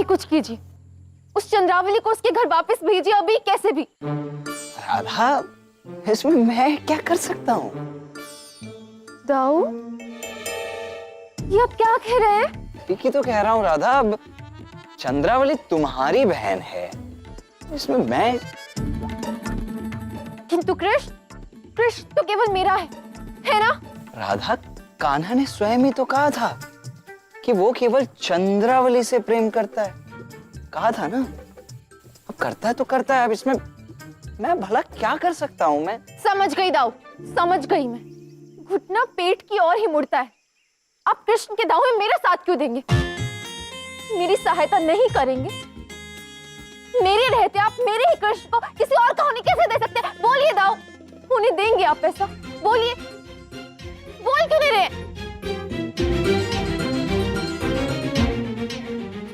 ही कुछ कीजिए, उस चंद्रावली को उसके घर वापस भेजिए, अभी कैसे भी। राधा, इसमें मैं क्या कर सकता हूँ? दाऊ, ये आप क्या कह रहे हैं? ठीक ही तो कह रहा हूँ राधा, अब चंद्रावली तुम्हारी बहन है, इसमें मैं। किंतु कृष्ण, कृष्ण तो केवल मेरा है ना? राधा, कान्हा ने स्वयं ही तो कहा था कि वो केवल चंद्रावली से प्रेम करता है, कहा था ना। अब करता है तो करता है, अब इसमें मैं भला क्या कर सकता हूँ? मैं समझ गई दाऊ, समझ गई मैं। घुटना पेट की ओर ही मुड़ता है। आप कृष्ण के दाऊ में मेरा साथ क्यों देंगे? मेरी सहायता नहीं करेंगे? मेरे रहते आप मेरे ही कृष्ण को किसी और का होने कैसे दे सकते हैं? बोलिए दाऊ, उन्हें देंगे आप ऐसा? बोलिए, बोल क्यों नहीं रहे?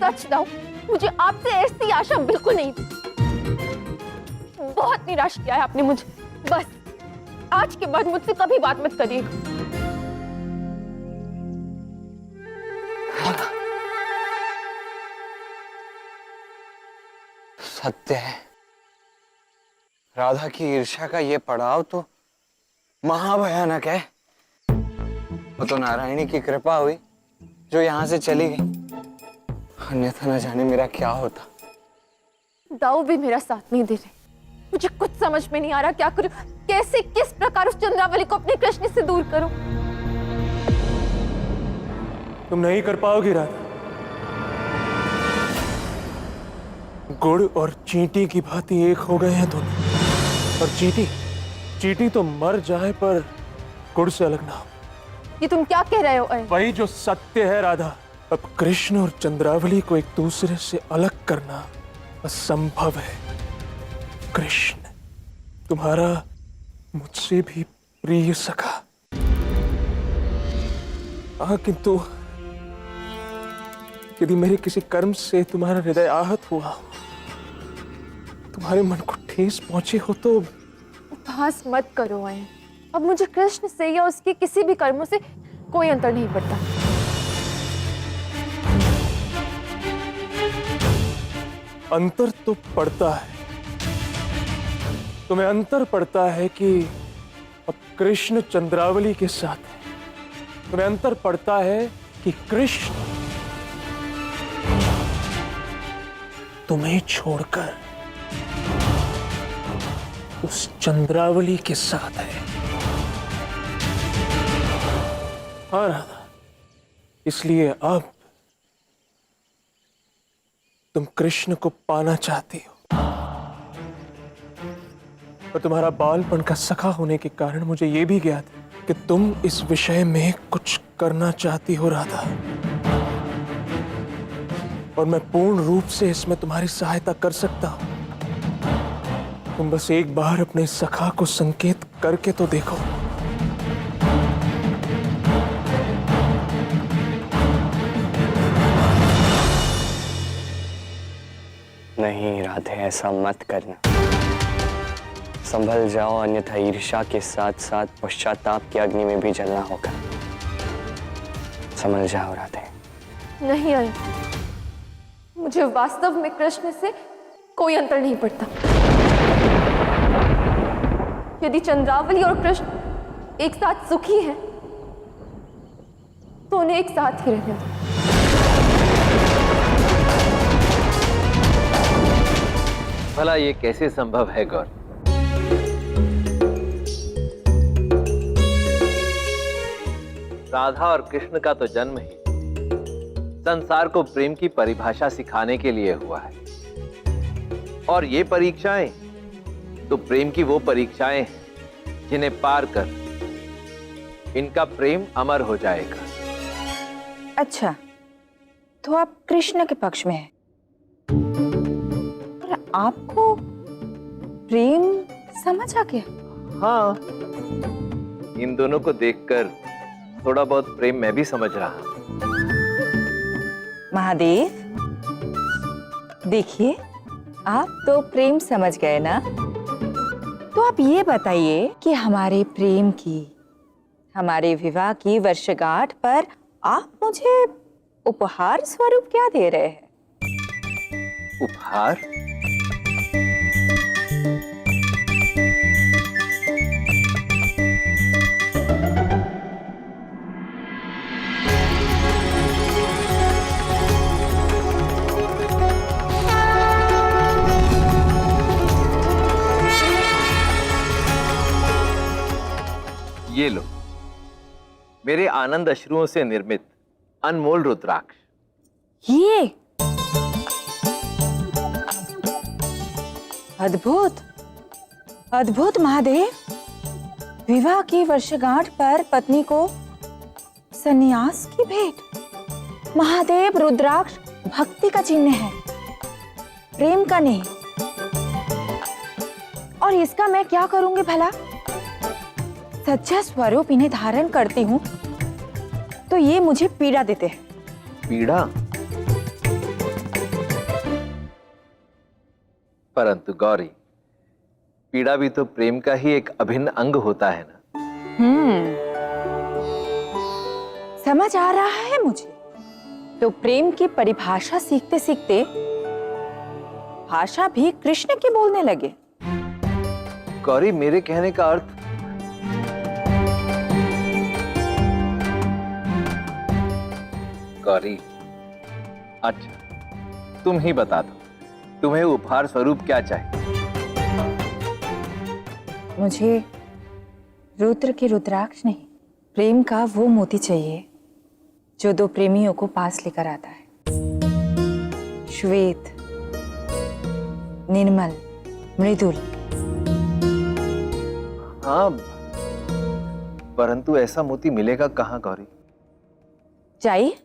सच दाऊ, मुझे आपसे ऐसी आशा बिल्कुल नहीं थी। बहुत निराश किया है आपने मुझे। बस आज के बाद मुझसे कभी बात मत करिएगा। सत्य है, राधा की ईर्ष्या का ये पड़ाव तो महाभयानक है। वो तो नारायणी की कृपा हुई जो यहाँ से चली गई, अन्यथा न जाने मेरा क्या होता। दाऊ भी मेरा साथ नहीं दे रहे। मुझे कुछ समझ में नहीं आ रहा क्या करूं, कैसे किस प्रकार उस चंद्रावली को अपने कृष्ण से दूर करूं। तुम नहीं कर पाओगी राधा। गुड़ और चींटी की भांति एक हो गए हैं दोनों। और चींटी तो मर जाए पर गुड़ से अलग ना हो। ये तुम क्या कह रहे हो अयन? वही जो सत्य है राधा। अब कृष्ण और चंद्रावली को एक दूसरे से अलग करना असंभव है। कृष्ण तुम्हारा मुझसे भी प्रिय सखा। किंतु यदि मेरे किसी कर्म से तुम्हारा हृदय आहत हुआ, तुम्हारे मन को ठेस पहुंची हो तो। उपहास मत करो अयन। अब मुझे कृष्ण से या उसके किसी भी कर्मों से कोई अंतर नहीं पड़ता। अंतर तो पड़ता है। तुम्हें अंतर पड़ता है कि अब कृष्ण चंद्रावली के साथ है। तुम्हें अंतर पड़ता है कि कृष्ण तुम्हें छोड़कर उस चंद्रावली के साथ है। हाँ राधा, इसलिए अब तुम कृष्ण को पाना चाहती हो। और तुम्हारा बालपन का सखा होने के कारण मुझे यह भी ज्ञात है कि तुम इस विषय में कुछ करना चाहती हो राधा। और मैं पूर्ण रूप से इसमें तुम्हारी सहायता कर सकता हूं। तुम बस एक बार अपने सखा को संकेत करके तो देखो। नहीं राधे, ऐसा मत करना। संभल जाओ, अन्यथा ईर्ष्या के साथ साथ पश्चाताप की अग्नि में भी जलना होगा। संभल जाओ राधे। नहीं अयन, मुझे वास्तव में कृष्ण से कोई अंतर नहीं पड़ता। यदि चंद्रावली और कृष्ण एक साथ सुखी हैं, तो उन्हें एक साथ ही रहने दो। भला ये कैसे संभव है गौर? राधा और कृष्ण का तो जन्म ही संसार को प्रेम की परिभाषा सिखाने के लिए हुआ है। और ये परीक्षाएं तो प्रेम की वो परीक्षाएं हैं जिन्हें पार कर इनका प्रेम अमर हो जाएगा। अच्छा, तो आप कृष्ण के पक्ष में हैं। और आपको प्रेम समझ आ गया? हाँ, इन दोनों को देखकर थोड़ा बहुत प्रेम मैं भी समझ रहा हूं। महादेव, देखिए, आप तो प्रेम समझ गए ना। तो आप ये बताइए कि हमारे प्रेम की, हमारे विवाह की वर्षगांठ पर आप मुझे उपहार स्वरूप क्या दे रहे हैं? उपहार? ये लो, मेरे आनंद अश्रुओं से निर्मित अनमोल रुद्राक्ष। ये अद्भुत, अद्भुत महादेव। विवाह की वर्षगांठ पर पत्नी को सन्यास की भेंट। महादेव, रुद्राक्ष भक्ति का चिन्ह है, प्रेम का नहीं। और इसका मैं क्या करूंगी भला? सच्चा स्वरूप इन्हें धारण करती हूँ तो ये मुझे पीड़ा देते हैं। पीड़ा? परंतु गौरी, पीड़ा भी तो प्रेम का ही एक अभिन्न अंग होता है ना। समझ आ रहा है मुझे। तो प्रेम की परिभाषा सीखते सीखते भाषा भी कृष्ण की बोलने लगे। गौरी, मेरे कहने का अर्थ गौरी, अच्छा तुम ही बता दो, तुम्हें उपहार स्वरूप क्या चाहिए? मुझे रुद्र के रुद्राक्ष नहीं, प्रेम का वो मोती चाहिए जो दो प्रेमियों को पास लेकर आता है। श्वेत, निर्मल, मृदुल। हाँ, परंतु ऐसा मोती मिलेगा कहाँ गौरी? चाहिए,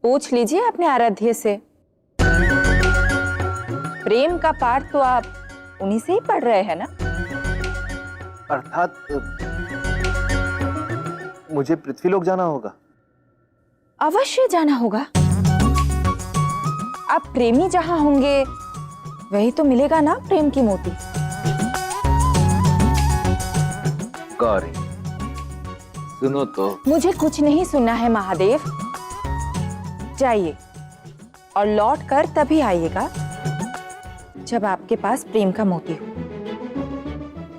पूछ लीजिए अपने आराध्य से। प्रेम का पाठ तो आप उन्हीं से ही पढ़ रहे हैं ना? अर्थात मुझे पृथ्वीलोक जाना होगा? अवश्य जाना होगा। आप प्रेमी जहां होंगे वही तो मिलेगा ना प्रेम की मोती। गौरी, सुनो तो। मुझे कुछ नहीं सुनना है महादेव। जाइए और लौट कर तभी आइएगा जब आपके पास प्रेम का मोती हो,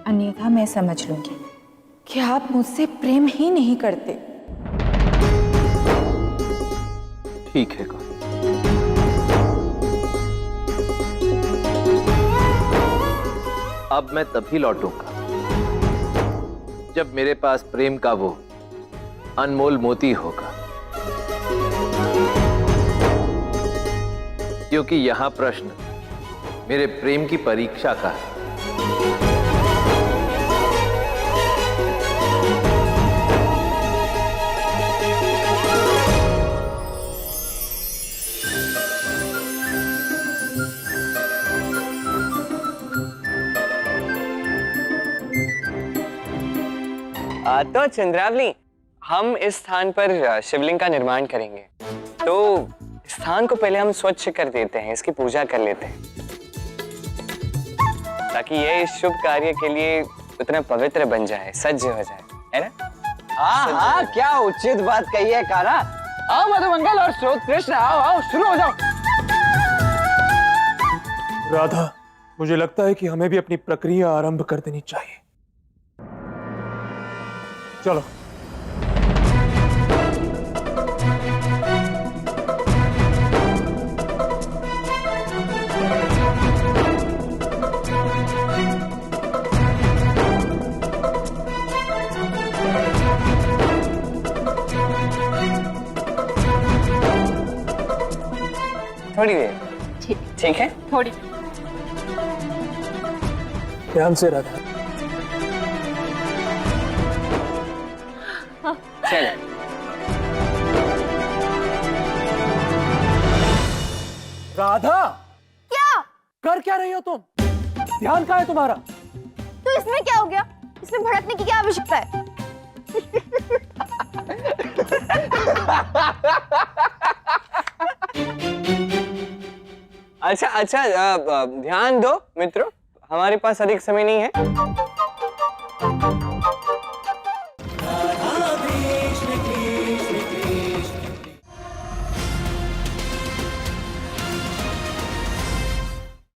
अन्यथा मैं समझ लूंगी कि आप मुझसे प्रेम ही नहीं करते। ठीक है गौरी। अब मैं तभी लौटूंगा जब मेरे पास प्रेम का वो अनमोल मोती होगा, क्योंकि यहां प्रश्न मेरे प्रेम की परीक्षा का है। तो चंद्रावली, हम इस स्थान पर शिवलिंग का निर्माण करेंगे, तो स्थान को पहले हम स्वच्छ कर देते हैं, इसकी पूजा कर लेते हैं, ताकि ये इस शुभ कार्य के लिए उतना पवित्र बन जाए, सज्ज हो जाए, है ना? हाँ हाँ, क्या उचित बात कही है कान्हा। आओ मधुमंगल और स्रोत कृष्ण, आओ आओ, शुरू हो जाओ। राधा, मुझे लगता है कि हमें भी अपनी प्रक्रिया आरंभ कर देनी चाहिए। चलो। थोड़ी देर। ठीक है, थोड़ी। ध्यान से राधा। चलो। राधा, क्या? कर क्या रही हो तुम? ध्यान कहाँ है तुम्हारा? तो इसमें क्या हो गया? इसमें भड़कने की क्या आवश्यकता है? अच्छा, ध्यान दो मित्रों, हमारे पास अधिक समय नहीं है।